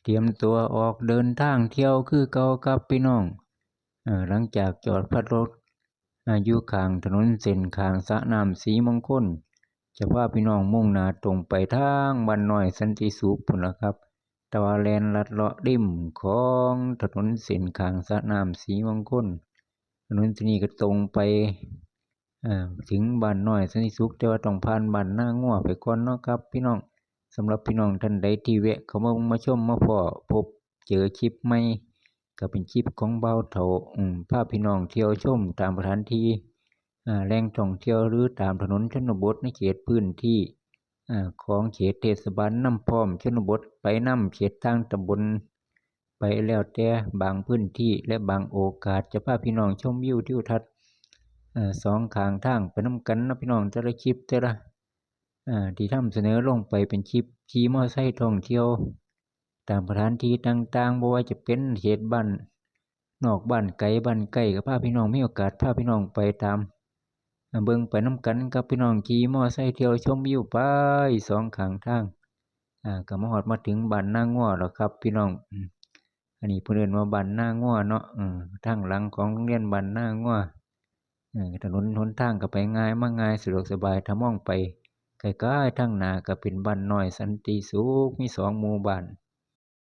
เตรียมตัวออกเดินทางเที่ยวคือเก่าครับพี่น้องหลังจากจอดพักรถอยู่ข้างถนนเส้นข้างสระน้ำศรีมงคลจะพาพี่น้องมุ่งหน้าตรงไปทางบ้านน้อยสันติสุขพุ่นล่ะครับแตะวันแลนลัดเลาะริมของถนนเส้นข้างสระน้ำศรีมงคลถนนที่นี้ก็ตรงไปถึงบ้านน้อยสันติสุขแต่ว่าต้องผ่านบ้านนางัวไปก่อนเนาะครับพี่น้องสำหรับพี่น้องท่านใดที่แวะเข้ามาชมมาพ้อพบเจอคลิปใหม่ก็เป็นคลิปของเบาเฒ่าพาพี่น้องเที่ยวชมตามสถานที่แหล่งท่องเที่ยวหรือตามถนนชนบทในเขตพื้นที่ของเขตเทศบาลน้ำพร้อมชนบทไปน้ำเขตทางตำบลไปแล้วแต่บางพื้นที่และบางโอกาสจะพาพี่น้องชมวิวทิวทัศน์สองข้างทางไปน้ำกันนะพี่น้องแต่ละคลิปแต่ละที่ทำเสนอลงไปเป็นคลิปขี่มอเตอร์ไซค์ท่องเที่ยวตามสถานที่ต่างๆบ่ว่าจะเป็นเขตบ้านนอกบ้านไกลบ้านใกล้ก็พาพี่น้องมีโอกาสพาพี่น้องไปตามเบิ่งไปน้ำกันกับพี่น้องขี่มอเตอร์ไซค์เที่ยวชมวิวไปสองข้างทางก็มาฮอดมาถึงบ้านนางัวแล้วครับพี่น้องอันนี้เพิ่นเอิ้นว่าบ้านนางัวเนาะทางหลังของโรงเรียนบ้านนางัวถนนหนทางก็ไปง่ายมาง่ายสะดวกสบายถ้ามองไปใกล้ๆทางหน้าก็เป็นบ้านน้อยสันติสุขมี2หมู่บ้าน